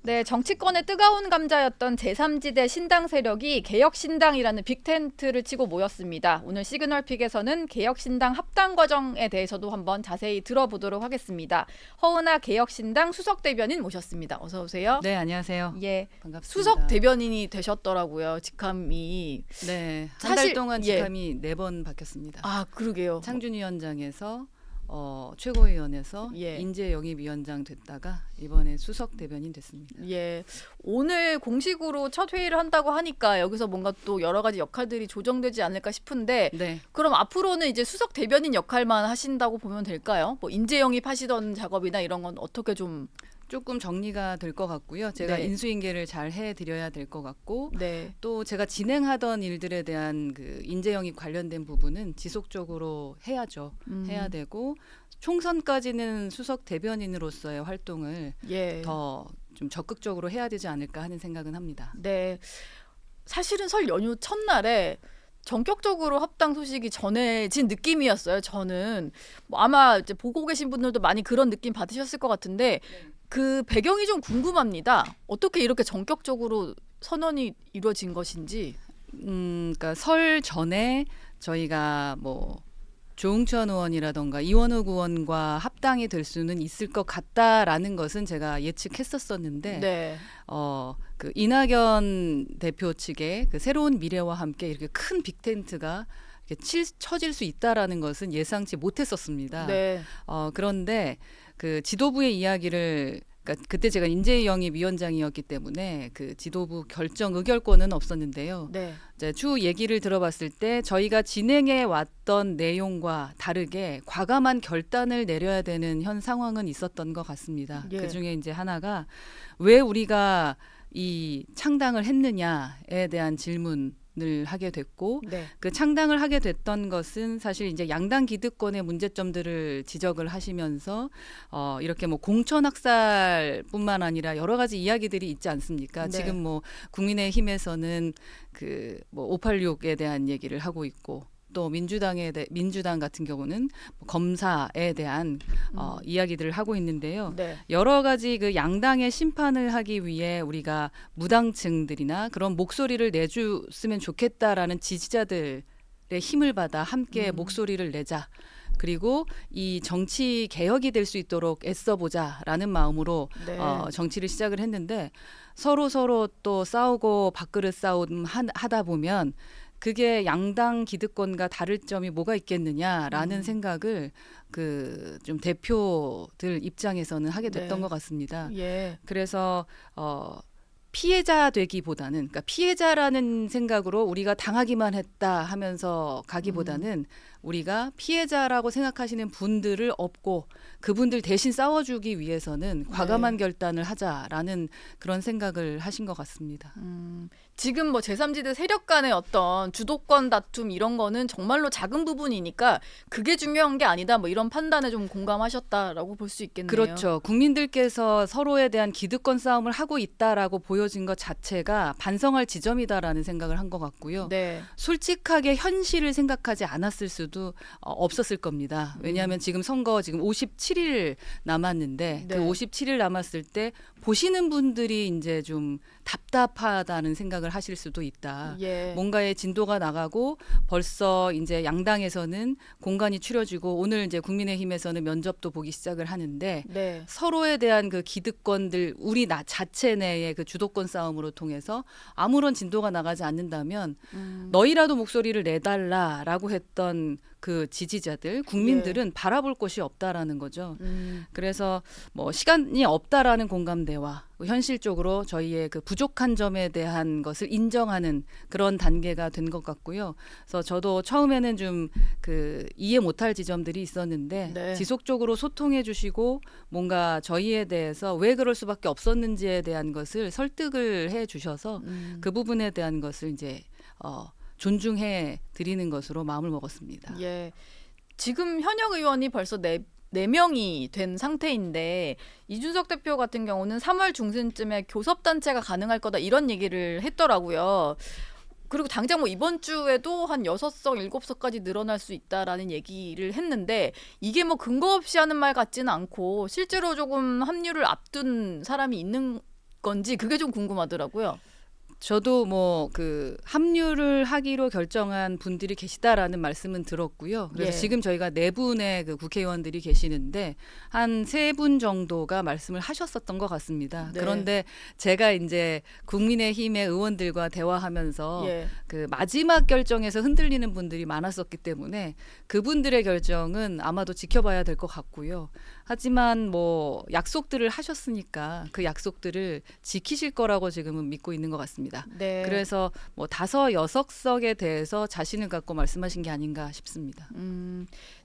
네, 정치권의 뜨거운 감자였던 제3지대 신당 세력이 개혁신당이라는 빅텐트를 치고 모였습니다. 오늘 시그널픽에서는 개혁신당 합당 과정에 대해서도 한번 자세히 들어보도록 하겠습니다. 허은하 개혁신당 수석 대변인 모셨습니다. 어서 오세요. 네, 안녕하세요. 예, 반갑습니다. 수석 대변인이 되셨더라고요. 직함이. 네, 한 달 사실- 동안 예. 직함이 4번 바뀌었습니다. 아, 그러게요. 창준위원장에서 최고위원에서 예. 인재영입위원장 됐다가 이번에 수석 대변인 됐습니다. 예, 오늘 공식으로 첫 회의를 한다고 하니까 여기서 뭔가 또 여러 가지 역할들이 조정되지 않을까 싶은데 네, 그럼 앞으로는 이제 수석 대변인 역할만 하신다고 보면 될까요? 뭐 인재 영입하시던 작업이나 이런 건 어떻게 좀 조금 정리가 될 것 같고요. 제가 네. 인수인계를 잘 해드려야 될 것 같고 네. 또 제가 진행하던 일들에 대한 그 인재영입 관련된 부분은 지속적으로 해야죠. 해야 되고 총선까지는 수석 대변인으로서의 활동을 예. 더 좀 적극적으로 해야 되지 않을까 하는 생각은 합니다. 네. 사실은 설 연휴 첫날에 전격적으로 합당 소식이 전해진 느낌이었어요. 저는 뭐 아마 이제 보고 계신 분들도 많이 그런 느낌 받으셨을 것 같은데 그 배경이 좀 궁금합니다. 어떻게 이렇게 전격적으로 선언이 이루어진 것인지. 그러니까 설 전에 저희가 뭐 조응천 의원이라던가 이원욱 의원과 합당이 될 수는 있을 것 같다라는 것은 제가 예측했었었는데 네. 그 이낙연 대표 측의 그 새로운 미래와 함께 이렇게 큰 빅텐트가 이렇게 쳐질 수 있다라는 것은 예상치 못했었습니다. 네. 그런데 그 지도부의 이야기를 그러니까 그때 제가 인재영입위원장이었기 때문에 그 지도부 결정 의결권은 없었는데요. 네. 이제 추후 얘기를 들어봤을 때 저희가 진행해 왔던 내용과 다르게 과감한 결단을 내려야 되는 현 상황은 있었던 것 같습니다. 예. 그 중에 이제 하나가 왜 우리가 이 창당을 했느냐에 대한 질문을 하게 됐고 네. 그 창당을 하게 됐던 것은 사실 이제 양당 기득권의 문제점들을 지적을 하시면서 이렇게 뭐 공천 학살뿐만 아니라 여러 가지 이야기들이 있지 않습니까? 네. 지금 뭐 국민의힘에서는 그 뭐 586에 대한 얘기를 하고 있고 또 민주당 같은 경우는 뭐 검사에 대한 이야기들을 하고 있는데요. 네. 여러 가지 그 양당의 심판을 하기 위해 우리가 무당층들이나 그런 목소리를 내줬으면 좋겠다라는 지지자들의 힘을 받아 함께 목소리를 내자. 그리고 이 정치 개혁이 될 수 있도록 애써보자라는 마음으로 네. 정치를 시작을 했는데 서로 또 싸우고 밥그릇 싸움 하다 보면 그게 양당 기득권과 다를 점이 뭐가 있겠느냐라는 생각을 그 좀 대표들 입장에서는 하게 됐던 네. 것 같습니다. 예. 그래서 피해자 되기보다는 그러니까 피해자라는 생각으로 우리가 당하기만 했다 하면서 가기보다는 우리가 피해자라고 생각하시는 분들을 업고 그분들 대신 싸워주기 위해서는 과감한 결단을 하자라는 그런 생각을 하신 것 같습니다. 지금 뭐 제3지대 세력 간의 어떤 주도권 다툼 이런 거는 정말로 작은 부분이니까 그게 중요한 게 아니다. 뭐 이런 판단에 좀 공감하셨다라고 볼 수 있겠네요. 그렇죠. 국민들께서 서로에 대한 기득권 싸움을 하고 있다라고 보여진 것 자체가 반성할 지점이다라는 생각을 한 것 같고요. 네. 솔직하게 현실을 생각하지 않았을 수도 없었을 겁니다. 왜냐하면 지금 선거 지금 57일 남았는데 네. 그 57일 남았을 때 보시는 분들이 이제 좀 답답하다는 생각을 하실 수도 있다. 예. 뭔가의 진도가 나가고 벌써 이제 양당에서는 공간이 추려지고 오늘 이제 국민의힘에서는 면접도 보기 시작을 하는데 네. 서로에 대한 그 기득권들 우리 나 자체 내의 그 주도권 싸움으로 통해서 아무런 진도가 나가지 않는다면 너희라도 목소리를 내달라라고 했던 그 지지자들 국민들은 바라볼 곳이 없다라는 거죠. 그래서 뭐 시간이 없다라는 공감대와 현실적으로 저희의 그 부족한 점에 대한 것을 인정하는 그런 단계가 된 것 같고요. 그래서 저도 처음에는 좀 그 이해 못할 지점들이 있었는데 네. 지속적으로 소통해 주시고 뭔가 저희에 대해서 왜 그럴 수밖에 없었는지에 대한 것을 설득을 해 주셔서 그 부분에 대한 것을 이제 존중해 드리는 것으로 마음을 먹었습니다. 예. 지금 현역 의원이 벌써 네 명이 된 상태인데 이준석 대표 같은 경우는 3월 중순쯤에 교섭단체가 가능할 거다 이런 얘기를 했더라고요. 그리고 당장 뭐 이번 주에도 한 6석, 7석까지 늘어날 수 있다라는 얘기를 했는데 이게 뭐 근거 없이 하는 말 같지는 않고 실제로 조금 합류를 앞둔 사람이 있는 건지 그게 좀 궁금하더라고요. 저도 뭐 그 합류를 하기로 결정한 분들이 계시다라는 말씀은 들었고요. 그래서 예. 지금 저희가 네 분의 그 국회의원들이 계시는데 한 세 분 정도가 말씀을 하셨었던 것 같습니다. 네. 그런데 제가 이제 국민의힘의 의원들과 대화하면서 예. 그 마지막 결정에서 흔들리는 분들이 많았었기 때문에 그분들의 결정은 아마도 지켜봐야 될 것 같고요. 하지만 뭐 약속들을 하셨으니까 그 약속들을 지키실 거라고 지금은 믿고 있는 것 같습니다. 네. 그래서 뭐 5, 6석에 대해서 자신을 갖고 말씀하신 게 아닌가 싶습니다.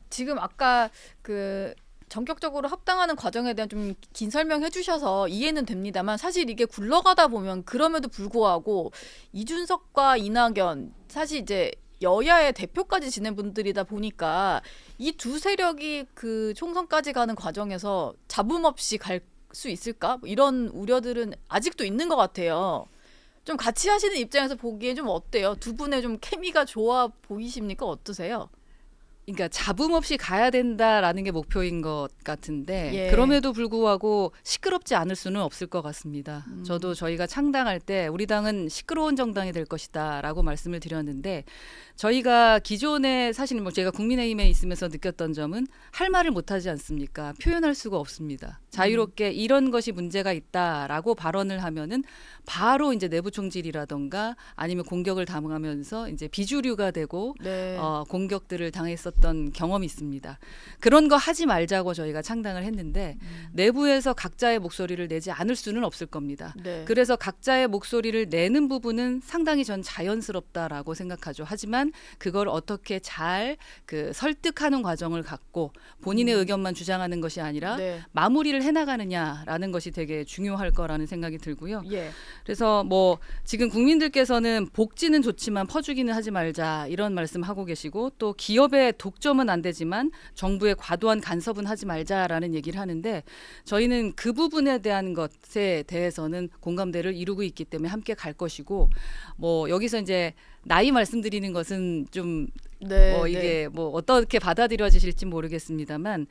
지금 아까 그 전격적으로 합당하는 과정에 대한 좀 긴 설명해 주셔서 이해는 됩니다만 사실 이게 굴러가다 보면 그럼에도 불구하고 이준석과 이낙연 사실 이제 여야의 대표까지 지낸 분들이다 보니까 이 두 세력이 그 총선까지 가는 과정에서 잡음 없이 갈 수 있을까? 뭐 이런 우려들은 아직도 있는 것 같아요. 좀 같이 하시는 입장에서 보기에 좀 어때요? 두 분의 좀 케미가 좋아 보이십니까? 어떠세요? 그러니까 잡음 없이 가야 된다라는 게 목표인 것 같은데 예. 그럼에도 불구하고 시끄럽지 않을 수는 없을 것 같습니다. 저도 저희가 창당할 때 우리 당은 시끄러운 정당이 될 것이다라고 말씀을 드렸는데 저희가 기존에 사실 뭐 제가 국민의힘에 있으면서 느꼈던 점은 할 말을 못하지 않습니까? 표현할 수가 없습니다. 자유롭게 이런 것이 문제가 있다라고 발언을 하면은 바로 이제 내부 총질이라던가 아니면 공격을 당하면서 이제 비주류가 되고 네. 공격들을 당했었던 경험이 있습니다. 그런 거 하지 말자고 저희가 창당을 했는데 내부에서 각자의 목소리를 내지 않을 수는 없을 겁니다. 네. 그래서 각자의 목소리를 내는 부분은 상당히 전 자연스럽다라고 생각하죠. 하지만 그걸 어떻게 잘 그 설득하는 과정을 갖고 본인의 의견만 주장하는 것이 아니라 네. 마무리를 해나가느냐라는 것이 되게 중요할 거라는 생각이 들고요. 예. 그래서 뭐 지금 국민들께서는 복지는 좋지만 퍼주기는 하지 말자 이런 말씀하고 계시고 또 기업의 독점은 안 되지만 정부의 과도한 간섭은 하지 말자라는 얘기를 하는데 저희는 그 부분에 대한 것에 대해서는 공감대를 이루고 있기 때문에 함께 갈 것이고 뭐 여기서 이제 나이 말씀드리는 것은 좀 네. 뭐 이게 뭐 어떻게 받아들여지실지 모르겠습니다만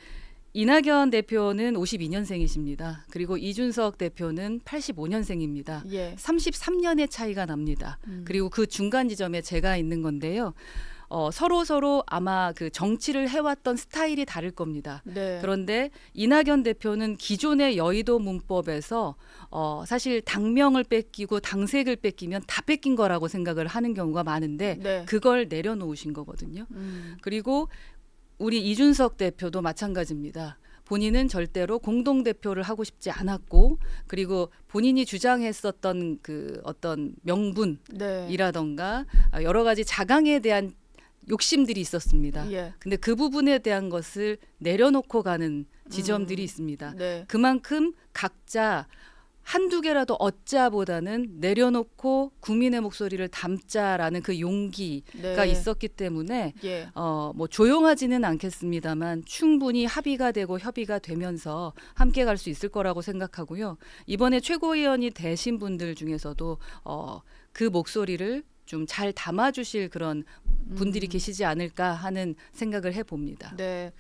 이낙연 대표는 52년생이십니다. 그리고 이준석 대표는 85년생입니다. 예. 33년의 차이가 납니다. 그리고 그 중간 지점에 제가 있는 건데요. 서로 아마 그 정치를 해왔던 스타일이 다를 겁니다. 네. 그런데 이낙연 대표는 기존의 여의도 문법에서 사실 당명을 뺏기고 당색을 뺏기면 다 뺏긴 거라고 생각을 하는 경우가 많은데 네. 그걸 내려놓으신 거거든요. 그리고 우리 이준석 대표도 마찬가지입니다. 본인은 절대로 공동대표를 하고 싶지 않았고 그리고 본인이 주장했었던 그 어떤 네. 명분이라던가 여러 가지 자강에 대한 욕심들이 있었습니다. 예. 근데 그 부분에 대한 것을 내려놓고 가는 지점들이 있습니다. 네. 그만큼 각자 한두 개라도 얻자보다는 내려놓고 국민의 목소리를 담자라는 그 용기가 네. 있었기 때문에 예. 뭐 조용하지는 않겠습니다만 충분히 합의가 되고 협의가 되면서 함께 갈 수 있을 거라고 생각하고요. 이번에 최고위원이 되신 분들 중에서도 그 목소리를 좀 잘 담아주실 그런 분들이 계시지 않을까 하는 생각을 해봅니다. 네.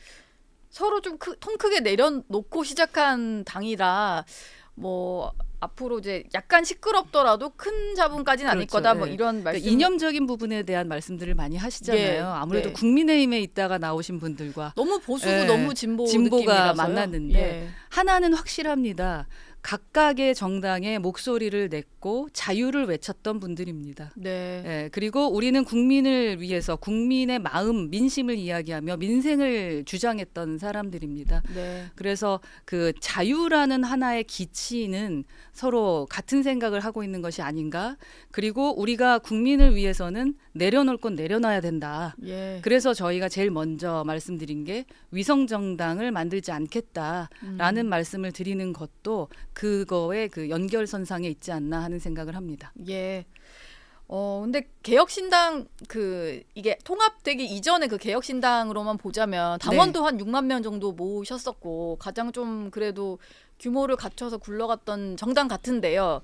서로 좀 통 크게 내려놓고 시작한 당이라 뭐 앞으로 이제 약간 시끄럽더라도 큰 잡음까지는 아닐 그렇죠. 거다. 뭐 예. 이런 말씀. 그러니까 이념적인 부분에 대한 말씀들을 많이 하시잖아요. 예. 아무래도 네. 국민의힘에 있다가 나오신 분들과 너무 보수고 예. 너무 진보 진보가 느낌이라서요. 만났는데 예. 하나는 확실합니다. 각각의 정당의 목소리를 냈고 자유를 외쳤던 분들입니다. 네. 예, 그리고 우리는 국민을 위해서 국민의 마음, 민심을 이야기하며 민생을 주장했던 사람들입니다. 네. 그래서 그 자유라는 하나의 기치는 서로 같은 생각을 하고 있는 것이 아닌가. 그리고 우리가 국민을 위해서는 내려놓을 건 내려놔야 된다. 예. 그래서 저희가 제일 먼저 말씀드린 게 위성정당을 만들지 않겠다라는 말씀을 드리는 것도 그거의 그 연결선상에 있지 않나 하는 생각을 합니다. 예. 근데 개혁신당 이게 통합되기 이전에 그 개혁신당으로만 보자면 당원도 한 6만 명 정도 모으셨었고 가장 좀 그래도 규모를 갖춰서 굴러갔던 정당 같은데요.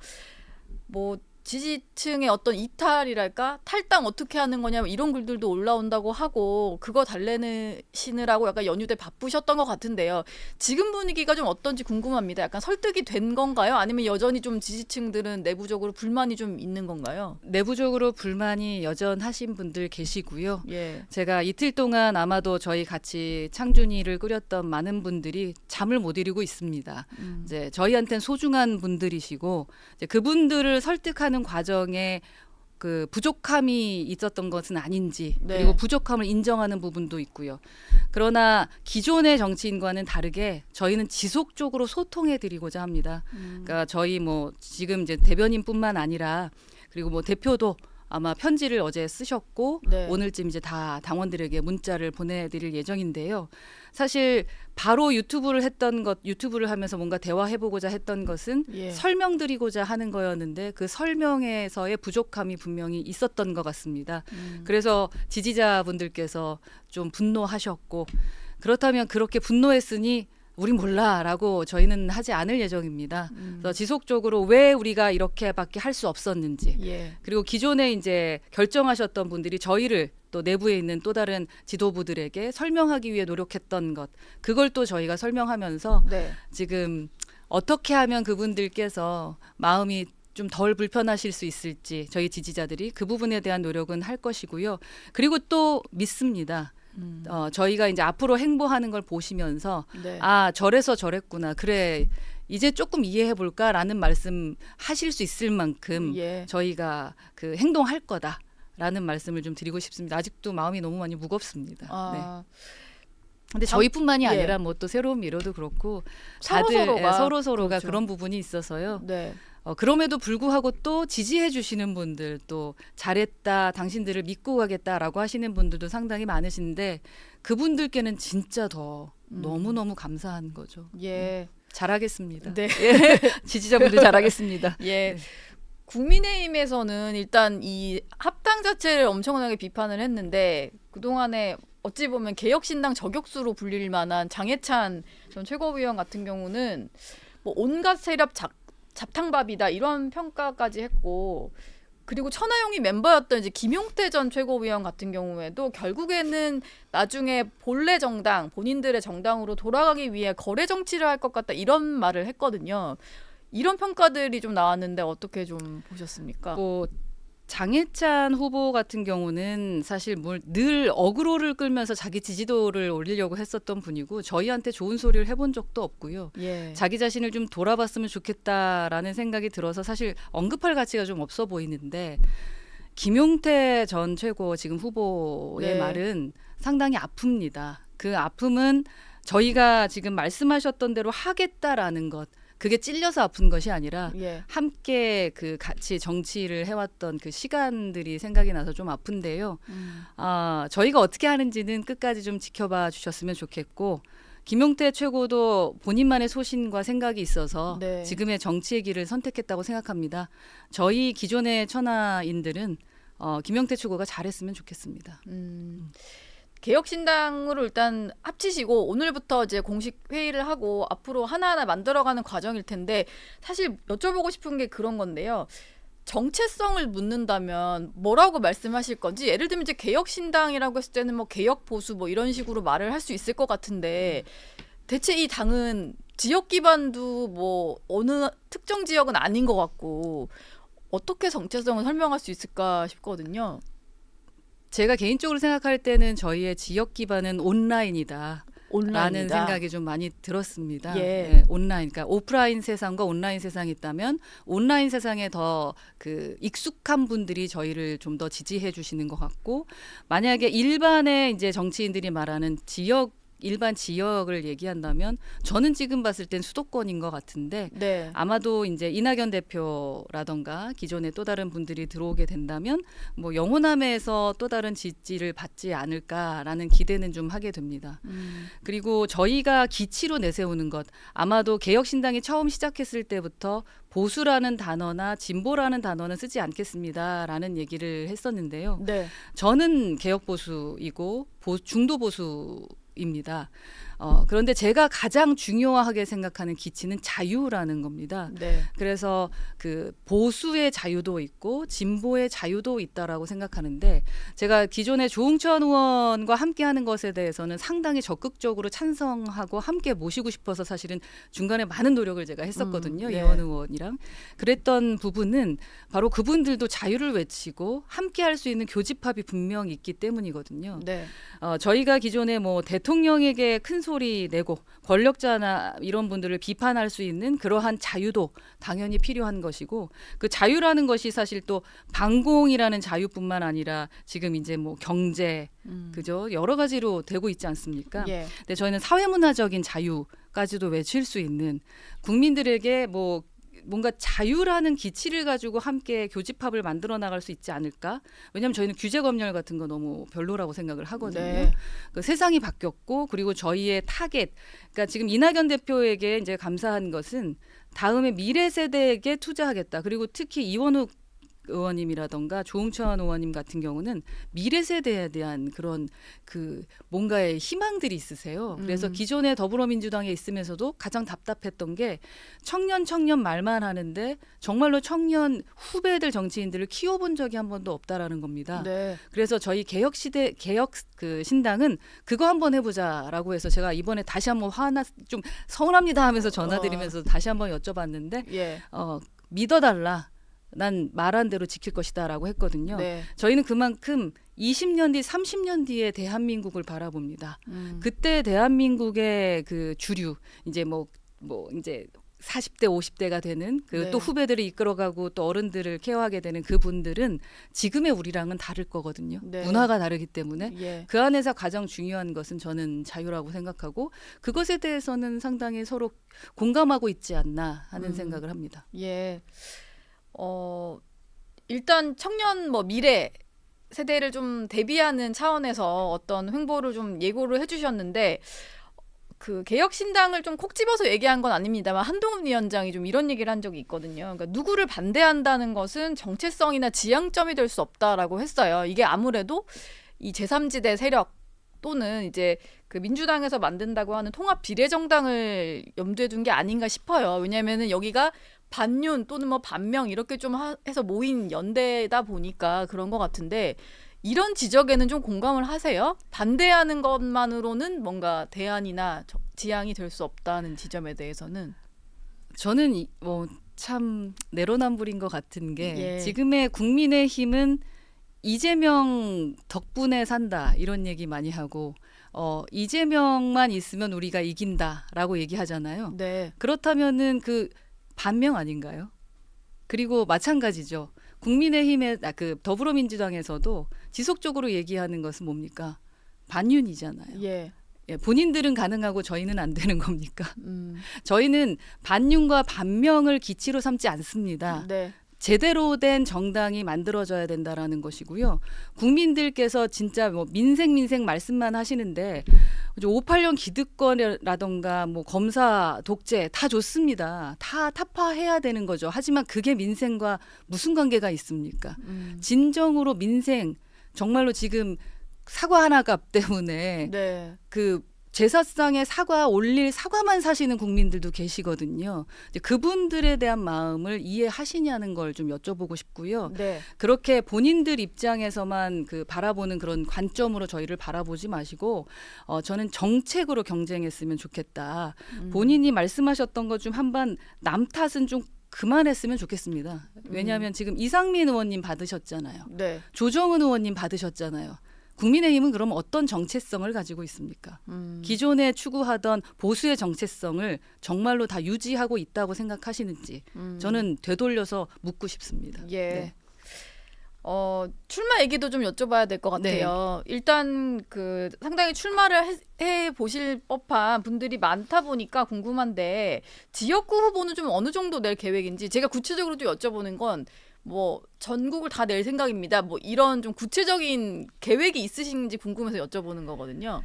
뭐 지지층의 어떤 이탈이랄까 탈당 어떻게 하는 거냐 이런 글들도 올라온다고 하고 그거 달래시느라고 약간 연휴 때 바쁘셨던 것 같은데요. 지금 분위기가 좀 어떤지 궁금합니다. 약간 설득이 된 건가요? 아니면 여전히 좀 지지층들은 내부적으로 불만이 좀 있는 건가요? 내부적으로 불만이 여전하신 분들 계시고요. 예. 제가 이틀 동안 아마도 저희 같이 창준이를 꾸렸던 많은 분들이 잠을 못 이루고 있습니다. 이제 저희한테는 소중한 분들이시고 이제 그분들을 설득하는 과정에 그 부족함이 있었던 것은 아닌지 네. 그리고 부족함을 인정하는 부분도 있고요. 그러나 기존의 정치인과는 다르게 저희는 지속적으로 소통해 드리고자 합니다. 그러니까 저희 뭐 지금 이제 대변인뿐만 아니라 그리고 뭐 대표도 아마 편지를 어제 쓰셨고 네. 오늘쯤 이제 다 당원들에게 문자를 보내드릴 예정인데요. 사실 바로 유튜브를 하면서 뭔가 대화해보고자 했던 것은 예. 설명드리고자 하는 거였는데 그 설명에서의 부족함이 분명히 있었던 것 같습니다. 그래서 지지자분들께서 좀 분노하셨고 그렇다면 그렇게 분노했으니 우린 몰라라고 저희는 하지 않을 예정입니다. 그래서 지속적으로 왜 우리가 이렇게밖에 할 수 없었는지 예. 그리고 기존에 이제 결정하셨던 분들이 저희를 또 내부에 있는 또 다른 지도부들에게 설명하기 위해 노력했던 것 그걸 또 저희가 설명하면서 네. 지금 어떻게 하면 그분들께서 마음이 좀 덜 불편하실 수 있을지 저희 지지자들이 그 부분에 대한 노력은 할 것이고요. 그리고 또 믿습니다. 저희가 이제 앞으로 행보하는 걸 보시면서 네. 아 저래서 저랬구나 그래 이제 조금 이해해 볼까라는 말씀 하실 수 있을 만큼 예. 저희가 그 행동할 거다라는 말씀을 좀 드리고 싶습니다. 아직도 마음이 너무 많이 무겁습니다. 네. 아, 근데 저희뿐만이 예. 아니라 뭐 또 새로운 미로도 그렇고 서로서로가 서로가 그렇죠. 그런 부분이 있어서요. 네. 그럼에도 불구하고 또 지지해 주시는 분들 또 잘했다 당신들을 믿고 가겠다라고 하시는 분들도 상당히 많으신데 그분들께는 진짜 더 너무너무 감사한 거죠. 예. 잘하겠습니다. 네. 예. 지지자분들 잘하겠습니다. 예. 네. 국민의힘에서는 일단 이 합당 자체를 엄청나게 비판을 했는데 그동안에 어찌 보면 개혁신당 저격수로 불릴 만한 장해찬 전 최고위원 같은 경우는 뭐 온갖 세력 잡탕밥이다 이런 평가까지 했고 그리고 천하용이 멤버였던 이제 김용태 전 최고위원 같은 경우에도 결국에는 나중에 본래 정당 본인들의 정당으로 돌아가기 위해 거래 정치를 할 것 같다 이런 말을 했거든요. 이런 평가들이 좀 나왔는데 어떻게 좀 보셨습니까? 뭐 장해찬 후보 같은 경우는 사실 늘 어그로를 끌면서 자기 지지도를 올리려고 했었던 분이고 저희한테 좋은 소리를 해본 적도 없고요. 예. 자기 자신을 좀 돌아봤으면 좋겠다라는 생각이 들어서 사실 언급할 가치가 좀 없어 보이는데 김용태 전 최고 지금 후보의 네. 말은 상당히 아픕니다. 그 아픔은 저희가 지금 말씀하셨던 대로 하겠다라는 것 그게 찔려서 아픈 것이 아니라 예. 함께 그 같이 정치를 해왔던 그 시간들이 생각이 나서 좀 아픈데요. 저희가 어떻게 하는지는 끝까지 좀 지켜봐 주셨으면 좋겠고 김용태 최고도 본인만의 소신과 생각이 있어서 네. 지금의 정치의 길을 선택했다고 생각합니다. 저희 기존의 천하인들은 김용태 최고가 잘했으면 좋겠습니다. 개혁신당으로 일단 합치시고 오늘부터 이제 공식 회의를 하고 앞으로 하나하나 만들어가는 과정일 텐데 사실 여쭤보고 싶은 게 그런 건데요. 정체성을 묻는다면 뭐라고 말씀하실 건지 예를 들면 이제 개혁신당이라고 했을 때는 뭐 개혁보수 뭐 이런 식으로 말을 할 수 있을 것 같은데 대체 이 당은 지역 기반도 뭐 어느 특정 지역은 아닌 것 같고 어떻게 정체성을 설명할 수 있을까 싶거든요. 제가 개인적으로 생각할 때는 저희의 지역 기반은 온라인이다. 온라인이다. 라는 생각이 좀 많이 들었습니다. 예. 네, 온라인, 그러니까 오프라인 세상과 온라인 세상이 있다면 온라인 세상에 더 그 익숙한 분들이 저희를 좀 더 지지해 주시는 것 같고 만약에 일반의 이제 정치인들이 말하는 일반 지역을 얘기한다면 저는 지금 봤을 땐 수도권인 것 같은데 네. 아마도 이제 이낙연 대표라던가 기존의 또 다른 분들이 들어오게 된다면 뭐 영호남에서 또 다른 지지를 받지 않을까라는 기대는 좀 하게 됩니다. 그리고 저희가 기치로 내세우는 것 아마도 개혁신당이 처음 시작했을 때부터 보수라는 단어나 진보라는 단어는 쓰지 않겠습니다라는 얘기를 했었는데요. 네. 저는 개혁보수이고 중도보수입니다. 그런데 제가 가장 중요하게 생각하는 기치는 자유라는 겁니다. 네. 그래서 그 보수의 자유도 있고 진보의 자유도 있다라고 생각하는데 제가 기존에 조응천 의원과 함께하는 것에 대해서는 상당히 적극적으로 찬성하고 함께 모시고 싶어서 사실은 중간에 많은 노력을 제가 했었거든요. 네. 이원 의원이랑. 그랬던 부분은 바로 그분들도 자유를 외치고 함께할 수 있는 교집합이 분명히 있기 때문이거든요. 네. 저희가 기존에 뭐 대통령에게 큰 소리 내고 권력자나 이런 분들을 비판할 수 있는 그러한 자유도 당연히 필요한 것이고 그 자유라는 것이 사실 또 반공이라는 자유뿐만 아니라 지금 이제 뭐 경제 그죠 여러 가지로 되고 있지 않습니까? 예. 근데 저희는 사회문화적인 자유까지도 외칠 수 있는 국민들에게 뭐 뭔가 자유라는 기치를 가지고 함께 교집합을 만들어 나갈 수 있지 않을까? 왜냐하면 저희는 규제 검열 같은 거 너무 별로라고 생각을 하거든요. 네. 그 세상이 바뀌었고 그리고 저희의 타겟, 그러니까 지금 이낙연 대표에게 이제 감사한 것은 다음에 미래 세대에게 투자하겠다. 그리고 특히 이원욱 의원님이라던가 조응천 의원님 같은 경우는 미래 세대에 대한 그런 그 뭔가의 희망들이 있으세요. 그래서 기존의 더불어민주당에 있으면서도 가장 답답했던 게 청년 말만 하는데 정말로 청년 후배들 정치인들을 키워본 적이 한 번도 없다라는 겁니다. 네. 그래서 저희 개혁 그 신당은 그거 한번 해보자라고 해서 제가 이번에 다시 한번 좀 서운합니다 하면서 전화드리면서 다시 한번 여쭤봤는데 예. 믿어달라. 난 말한 대로 지킬 것이다라고 했거든요. 네. 저희는 그만큼 20년 뒤, 30년 뒤에 대한민국을 바라봅니다. 그때 대한민국의 그 주류 이제 뭐 이제 40대, 50대가 되는 그 또 네. 후배들을 이끌어가고 또 어른들을 케어하게 되는 그분들은 지금의 우리랑은 다를 거거든요. 네. 문화가 다르기 때문에 예. 그 안에서 가장 중요한 것은 저는 자유라고 생각하고 그것에 대해서는 상당히 서로 공감하고 있지 않나 하는 생각을 합니다. 예. 일단 청년 뭐 미래 세대를 좀 대비하는 차원에서 어떤 횡보를 좀 예고를 해주셨는데 그 개혁신당을 좀 콕 집어서 얘기한 건 아닙니다만 한동훈 위원장이 좀 이런 얘기를 한 적이 있거든요. 그러니까 누구를 반대한다는 것은 정체성이나 지향점이 될 수 없다라고 했어요. 이게 아무래도 이 제3지대 세력 또는 이제 그 민주당에서 만든다고 하는 통합 비례정당을 염두에 둔 게 아닌가 싶어요. 왜냐하면은 여기가 반윤 또는 뭐 반명 이렇게 좀 해서 모인 연대다 보니까 그런 것 같은데 이런 지적에는 좀 공감을 하세요? 반대하는 것만으로는 뭔가 대안이나 지향이 될 수 없다는 지점에 대해서는 저는 참 내로남불인 것 같은 게 예. 지금의 국민의힘은 이재명 덕분에 산다 이런 얘기 많이 하고 이재명만 있으면 우리가 이긴다라고 얘기하잖아요. 네. 그렇다면은 그 반명 아닌가요? 그리고 마찬가지죠. 국민의힘의 그 더불어민주당에서도 지속적으로 얘기하는 것은 뭡니까? 반윤이잖아요. 예. 예, 본인들은 가능하고 저희는 안 되는 겁니까? 저희는 반윤과 반명을 기치로 삼지 않습니다. 네. 제대로 된 정당이 만들어져야 된다라는 것이고요. 국민들께서 진짜 뭐 민생 말씀만 하시는데 5.18년 기득권이라던가 뭐 검사 독재 다 좋습니다. 다 타파해야 되는 거죠. 하지만 그게 민생과 무슨 관계가 있습니까? 진정으로 민생 정말로 지금 사과 하나 값 때문에 네. 그 제사상에 사과 올릴 사과만 사시는 국민들도 계시거든요. 이제 그분들에 대한 마음을 이해하시냐는 걸 좀 여쭤보고 싶고요. 네. 그렇게 본인들 입장에서만 그 바라보는 그런 관점으로 저희를 바라보지 마시고 저는 정책으로 경쟁했으면 좋겠다. 본인이 말씀하셨던 것 중 한번 남 탓은 좀 그만했으면 좋겠습니다. 왜냐하면 지금 이상민 의원님 받으셨잖아요. 네. 조정은 의원님 받으셨잖아요. 국민의힘은 그럼 어떤 정체성을 가지고 있습니까? 기존에 추구하던 보수의 정체성을 정말로 다 유지하고 있다고 생각하시는지 저는 되돌려서 묻고 싶습니다. 예. 네. 출마 얘기도 좀 여쭤봐야 될 것 같아요. 일단 그 상당히 출마를 해 보실 법한 분들이 많다 보니까 궁금한데 지역구 후보는 좀 어느 정도 낼 계획인지 제가 구체적으로 좀 여쭤보는 건 뭐 전국을 다 낼 생각입니다. 뭐 이런 좀 구체적인 계획이 있으신지 궁금해서 여쭤보는 거거든요.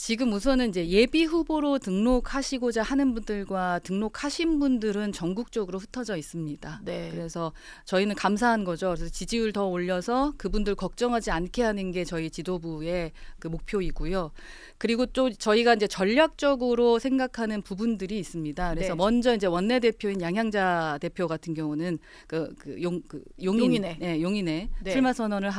지금 우선은 이제 예비 후보로 등록하시고자 하는 분들과 등록하신 분들은 전국적으로 흩어져 있습니다. 네. 그래서 저희는 감사한 거죠. 그래서 지지율 더 올려서 그분들 걱정하지 않게 하는 게 저희 지도부의 그 목표이고요. 그리고 또 저희가 이제 전략적으로 생각하는 부분들이 있습니다. 그래서 네. 먼저 이제 원내대표인 양양자 대표 같은 경우는 용인에 네. 출마 선언을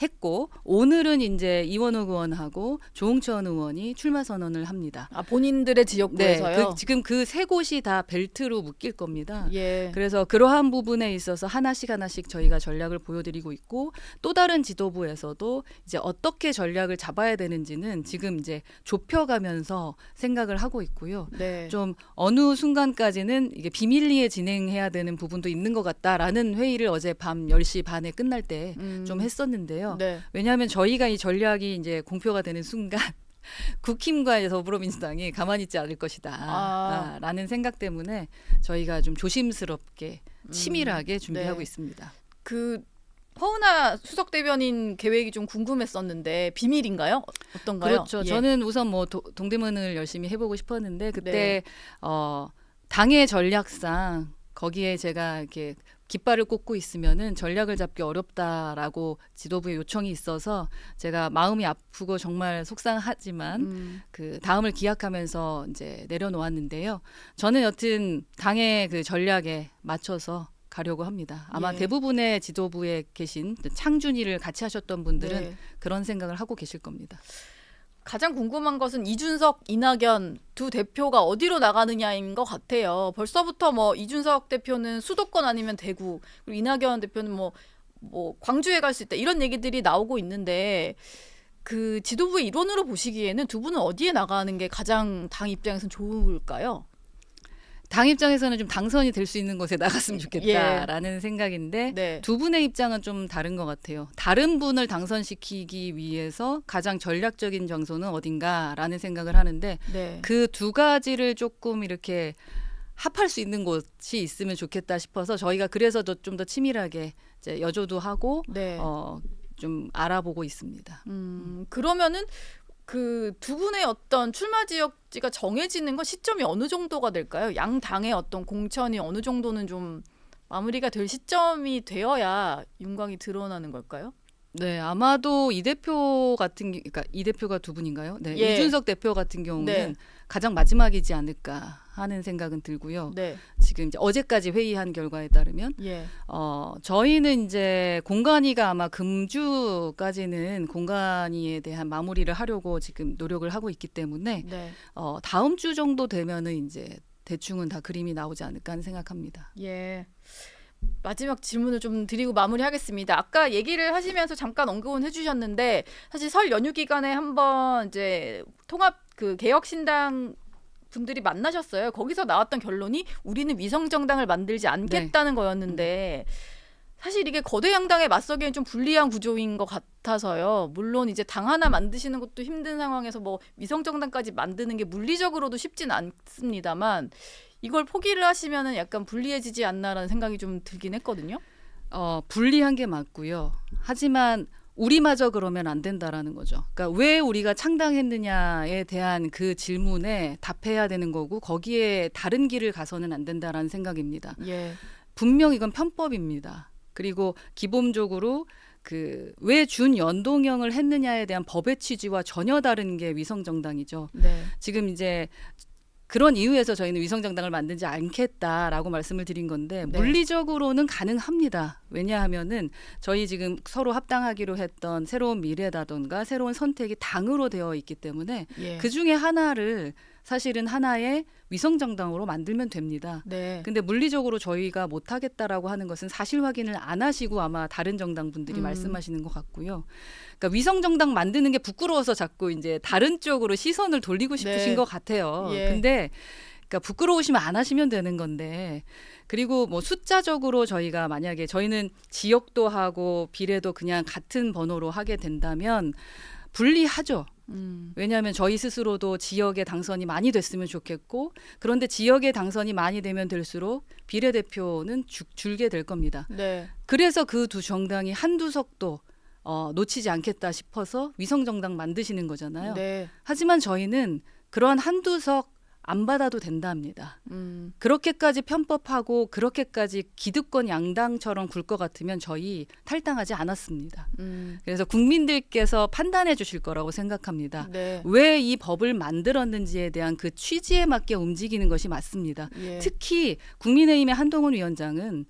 했고 오늘은 이제 이원욱 의원하고 조홍천 의원이 출마 선언을 합니다. 아, 본인들의 지역구에서요. 지금 그 세 곳이 다 벨트로 묶일 겁니다. 예. 그래서 그러한 부분에 있어서 하나씩 저희가 전략을 보여드리고 있고 또 다른 지도부에서도 이제 어떻게 전략을 잡아야 되는지는 지금 이제 좁혀가면서 생각을 하고 있고요. 네. 좀 어느 순간까지는 이게 비밀리에 진행해야 되는 부분도 있는 것 같다라는 회의를 어제 밤 10시 반에 끝날 때 좀 했었는데요. 네. 왜냐하면 저희가 이 전략이 이제 공표가 되는 순간 국힘과 더불어민주당이 가만히 있지 않을 것이다 라는 생각 때문에 저희가 좀 조심스럽게 치밀하게 준비하고 네. 있습니다. 그 허은하 수석 대변인 계획이 좀 궁금했었는데 비밀인가요? 어떤가요? 그렇죠. 예. 저는 우선 뭐 동대문을 열심히 해보고 싶었는데 그때 네. 당의 전략상 거기에 제가 이렇게 깃발을 꽂고 있으면은 전략을 잡기 어렵다라고 지도부에 요청이 있어서 제가 마음이 아프고 정말 속상하지만 그 다음을 기약하면서 이제 내려놓았는데요. 저는 여튼 당의 그 전략에 맞춰서 가려고 합니다. 아마 예. 대부분의 지도부에 계신 창준이를 같이 하셨던 분들은 네. 그런 생각을 하고 계실 겁니다. 가장 궁금한 것은 이준석, 이낙연 두 대표가 어디로 나가느냐인 것 같아요. 벌써부터 뭐 이준석 대표는 수도권 아니면 대구, 그리고 이낙연 대표는 뭐 광주에 갈 수 있다 이런 얘기들이 나오고 있는데 그 지도부의 일원으로 보시기에는 두 분은 어디에 나가는 게 가장 당 입장에서는 좋을까요? 당 입장에서는 좀 당선이 될 수 있는 곳에 나갔으면 좋겠다라는 생각인데 네. 두 분의 입장은 좀 다른 것 같아요. 다른 분을 당선시키기 위해서 가장 전략적인 장소는 어딘가라는 생각을 하는데 네. 그 두 가지를 조금 이렇게 합할 수 있는 곳이 있으면 좋겠다 싶어서 저희가 그래서 좀 더 치밀하게 이제 여조도 하고 네. 좀 알아보고 있습니다. 그러면은 그 두 분의 어떤 출마 지역지가 정해지는 건 시점이 어느 정도가 될까요? 양 당의 어떤 공천이 어느 정도는 좀 마무리가 될 시점이 되어야 윤곽이 드러나는 걸까요? 네, 아마도 이 대표 그러니까 이 대표가 두 분인가요? 네, 예. 이준석 대표 같은 경우는 네. 가장 마지막이지 않을까 하는 생각은 들고요. 네. 지금 이제 어제까지 회의한 결과에 따르면 예. 저희는 이제 공관위가 아마 금주까지는 공관위에 대한 마무리를 하려고 지금 노력을 하고 있기 때문에 네. 다음 주 정도 되면은 이제 대충은 다 그림이 나오지 않을까 하는 생각합니다. 예. 마지막 질문을 좀 드리고 마무리하겠습니다. 아까 얘기를 하시면서 잠깐 언급은 해주셨는데 사실 설 연휴 기간에 한번 이제 통합 그 개혁신당 분들이 만나셨어요. 거기서 나왔던 결론이 우리는 위성정당을 만들지 않겠다는 거였는데 사실 이게 거대 양당에 맞서기엔 좀 불리한 구조인 것 같아서요. 물론 이제 당 하나 만드시는 것도 힘든 상황에서 뭐 위성정당까지 만드는 게 물리적으로도 쉽진 않습니다만 이걸 포기를 하시면은 약간 불리해지지 않나라는 생각이 좀 들긴 했거든요. 불리한 게 맞고요. 하지만 우리마저 그러면 안 된다라는 거죠. 그러니까 왜 우리가 창당했느냐에 대한 그 질문에 답해야 되는 거고 거기에 다른 길을 가서는 안 된다라는 생각입니다. 예. 분명 이건 편법입니다. 그리고 기본적으로 그 왜 준연동형을 했느냐에 대한 법의 취지와 전혀 다른 게 위성정당이죠. 네. 지금 이제 그런 이유에서 저희는 위성정당을 만들지 않겠다라고 말씀을 드린 건데 네. 물리적으로는 가능합니다. 왜냐하면은 저희 지금 서로 합당하기로 했던 새로운 미래라던가 새로운 선택이 당으로 되어 있기 때문에 예. 그 중에 하나를 사실은 하나의 위성정당으로 만들면 됩니다. 네. 근데 물리적으로 저희가 못하겠다라고 하는 것은 사실 확인을 안 하시고 아마 다른 정당 분들이 말씀하시는 것 같고요. 그러니까 위성정당 만드는 게 부끄러워서 자꾸 이제 다른 쪽으로 시선을 돌리고 싶으신 네. 것 같아요. 예. 근데 그러니까 부끄러우시면 안 하시면 되는 건데 그리고 뭐 숫자적으로 저희가 만약에 저희는 지역도 하고 비례도 그냥 같은 번호로 하게 된다면 불리하죠. 왜냐하면 저희 스스로도 지역의 당선이 많이 됐으면 좋겠고 그런데 지역의 당선이 많이 되면 될수록 비례대표는 줄게 될 겁니다. 네. 그래서 그 두 정당이 한두 석도 놓치지 않겠다 싶어서 위성정당 만드시는 거잖아요. 네. 하지만 저희는 그러한 한두 석 안 받아도 된답니다. 그렇게까지 편법하고 그렇게까지 기득권 양당처럼 굴 것 같으면 저희 탈당하지 않았습니다. 그래서 국민들께서 판단해 주실 거라고 생각합니다. 네. 왜 이 법을 만들었는지에 대한 그 취지에 맞게 움직이는 것이 맞습니다. 예. 특히 국민의힘의 한동훈 위원장은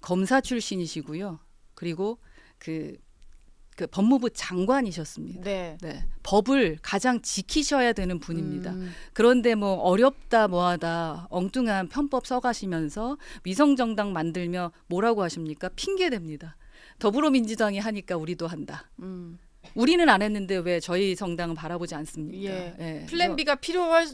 검사 출신이시고요. 그리고 그 법무부 장관이셨습니다. 네. 네, 법을 가장 지키셔야 되는 분입니다. 그런데 뭐 어렵다 뭐하다 엉뚱한 편법 써가시면서 위성정당 만들며 뭐라고 하십니까? 핑계댑니다. 더불어민주당이 하니까 우리도 한다. 우리는 안 했는데 왜 저희 정당은 바라보지 않습니까? 예. 예. 플랜 B가 필요할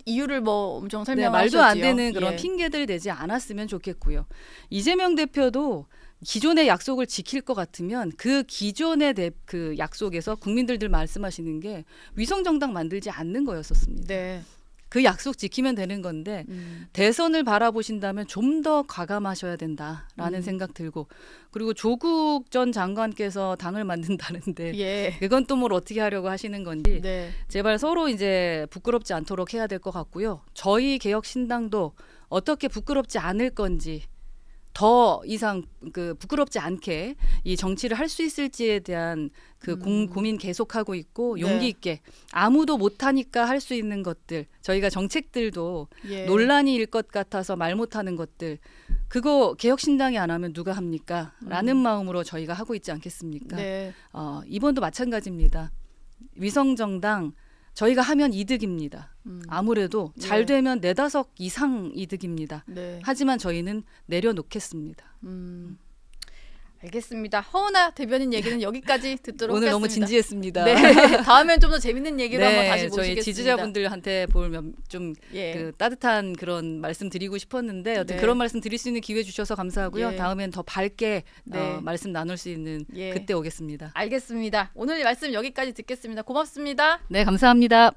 이유를 뭐 엄청 네, 설명하셨지요. 말도 안 되는 그런 예. 핑계들 대지 않았으면 좋겠고요. 이재명 대표도 기존의 약속을 지킬 것 같으면 그 기존의 그 약속에서 국민들들 말씀하시는 게 위성정당 만들지 않는 거였었습니다. 네. 그 약속 지키면 되는 건데 대선을 바라보신다면 좀 더 과감하셔야 된다라는 생각 들고 그리고 조국 전 장관께서 당을 만든다는데 예. 그건 또 뭘 어떻게 하려고 하시는 건지 네. 제발 서로 이제 부끄럽지 않도록 해야 될 것 같고요. 저희 개혁신당도 어떻게 부끄럽지 않을 건지 더 이상 그 부끄럽지 않게 이 정치를 할 수 있을지에 대한 그 고민 계속하고 있고 네. 용기 있게 아무도 못하니까 할 수 있는 것들 저희가 정책들도 예. 논란이 일 것 같아서 말 못하는 것들 그거 개혁신당이 안 하면 누가 합니까? 라는 마음으로 저희가 하고 있지 않겠습니까? 네. 이번도 마찬가지입니다. 위성정당 저희가 하면 이득입니다. 아무래도 잘 예. 되면 4-5 이상 이득입니다. 네. 하지만 저희는 내려놓겠습니다. 알겠습니다. 허은아 대변인 얘기는 여기까지 듣도록 오늘 하겠습니다. 너무 진지했습니다. 네. 다음엔 좀 더 재밌는 얘기로 한번 다시 저희 모시겠습니다. 지지자분들한테 보면 좀 예. 그 따뜻한 그런 말씀 드리고 싶었는데 어떤 네. 그런 말씀 드릴 수 있는 기회 주셔서 감사하고요. 예. 다음엔 더 밝게 네. 말씀 나눌 수 있는 예. 그때 오겠습니다. 알겠습니다. 오늘 말씀 여기까지 듣겠습니다. 고맙습니다. 네, 감사합니다.